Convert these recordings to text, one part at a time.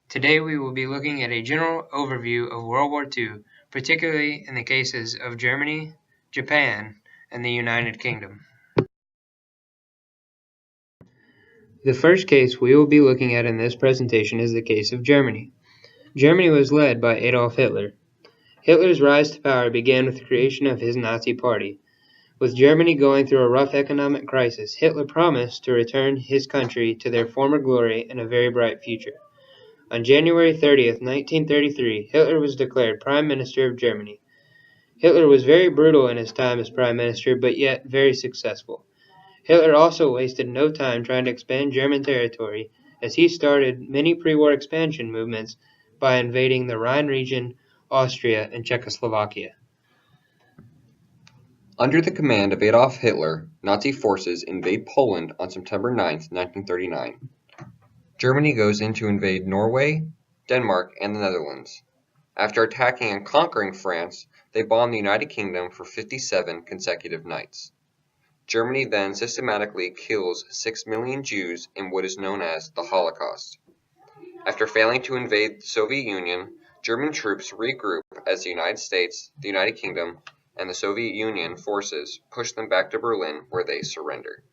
Today we will be looking at a general overview of World War II, particularly in the cases of Germany, Japan, and the United Kingdom. The first case we will be looking at in this presentation is the case of Germany. Germany was led by Adolf Hitler. Hitler's rise to power began with the creation of his Nazi Party. With Germany going through a rough economic crisis, Hitler promised to return his country to their former glory and a very bright future. On January 30th, 1933, Hitler was declared Prime Minister of Germany. Hitler was very brutal in his time as Prime Minister, but yet very successful. Hitler also wasted no time trying to expand German territory, as he started many pre-war expansion movements by invading the Rhine region, Austria, and Czechoslovakia. Under the command of Adolf Hitler, Nazi forces invade Poland on September 9, 1939. Germany goes in to invade Norway, Denmark, and the Netherlands. After attacking and conquering France, they bomb the United Kingdom for 57 consecutive nights. Germany then systematically kills 6 million Jews in what is known as the Holocaust. After failing to invade the Soviet Union, German troops regroup as the United States, the United Kingdom, and the Soviet Union forces push them back to Berlin, where they surrender.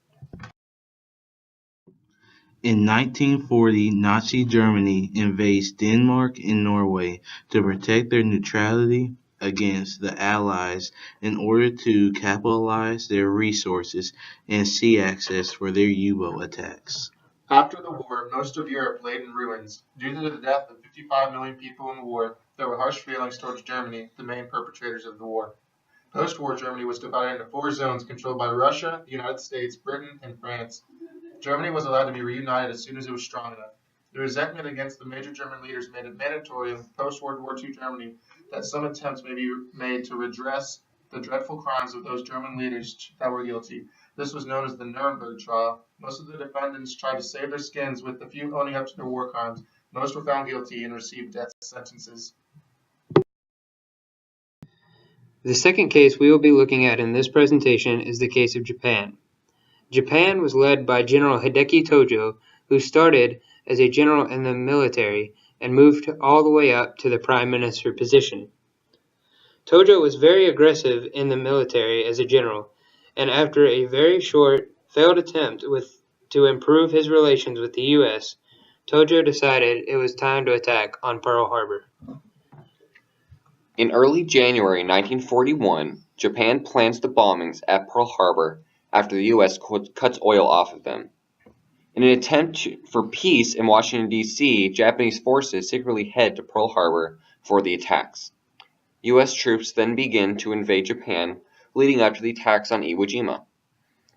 In 1940, Nazi Germany invades Denmark and Norway to protect their neutrality against the Allies in order to capitalize their resources and sea access for their U-boat attacks. After the war, most of Europe lay in ruins. Due to the death of 55 million people in the war, there were harsh feelings towards Germany, the main perpetrators of the war. Post-war Germany was divided into 4 zones controlled by Russia, the United States, Britain, and France. Germany was allowed to be reunited as soon as it was strong enough. The resentment against the major German leaders made it mandatory in post-World War II Germany that some attempts may be made to redress the dreadful crimes of those German leaders that were guilty. This was known as the Nuremberg trial. Most of the defendants tried to save their skins, with the few owning up to their war crimes. Most were found guilty and received death sentences. The second case we will be looking at in this presentation is the case of Japan. Japan was led by General Hideki Tojo, who started as a general in the military and moved all the way up to the prime minister position. Tojo was very aggressive in the military as a general, and after a very short, failed attempt to improve his relations with the U.S., Tojo decided it was time to attack on Pearl Harbor. In early January 1941, Japan plans the bombings at Pearl Harbor after the U.S. cuts oil off of them. In an attempt for peace in Washington, D.C., Japanese forces secretly head to Pearl Harbor for the attacks. U.S. troops then begin to invade Japan, leading up to the attacks on Iwo Jima.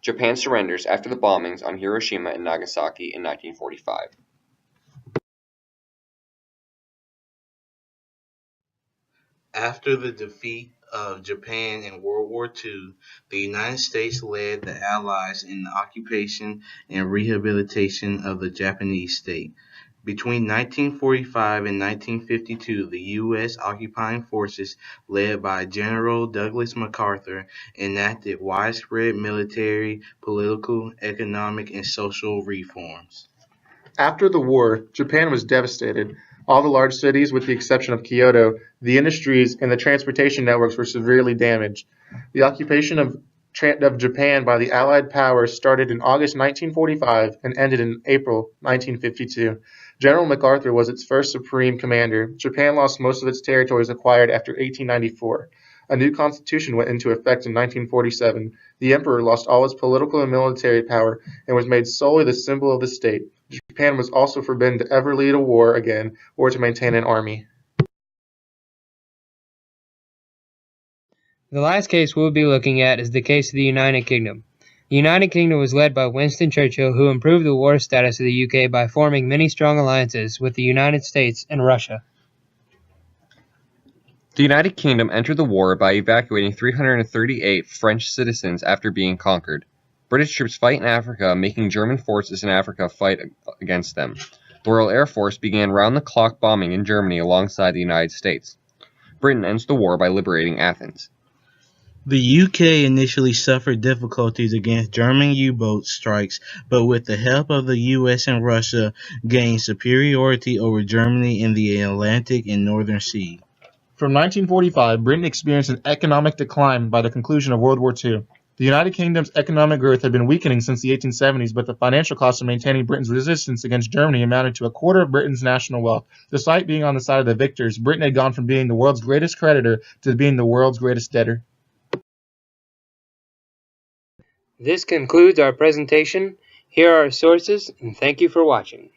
Japan surrenders after the bombings on Hiroshima and Nagasaki in 1945. After the defeat of Japan in World War II, the United States led the Allies in the occupation and rehabilitation of the Japanese state. Between 1945 and 1952, the U.S. occupying forces, led by General Douglas MacArthur, enacted widespread military, political, economic, and social reforms. After the war, Japan was devastated. All the large cities, with the exception of Kyoto, the industries, and the transportation networks were severely damaged. The occupation of Japan by the Allied powers started in August 1945 and ended in April 1952. General MacArthur was its first supreme commander. Japan lost most of its territories acquired after 1894. A new constitution went into effect in 1947. The emperor lost all his political and military power and was made solely the symbol of the state. Japan was also forbidden to ever lead a war again or to maintain an army. The last case we'll be looking at is the case of the United Kingdom. The United Kingdom was led by Winston Churchill, who improved the war status of the UK by forming many strong alliances with the United States and Russia. The United Kingdom entered the war by evacuating 338 French citizens after being conquered. British troops fight in Africa, making German forces in Africa fight against them. The Royal Air Force began round-the-clock bombing in Germany alongside the United States. Britain ends the war by liberating Athens. The UK initially suffered difficulties against German U-boat strikes, but with the help of the US and Russia, gained superiority over Germany in the Atlantic and Northern Sea. From 1945, Britain experienced an economic decline by the conclusion of World War II. The United Kingdom's economic growth had been weakening since the 1870s, but the financial cost of maintaining Britain's resistance against Germany amounted to a quarter of Britain's national wealth. Despite being on the side of the victors, Britain had gone from being the world's greatest creditor to being the world's greatest debtor. This concludes our presentation. Here are our sources, and thank you for watching.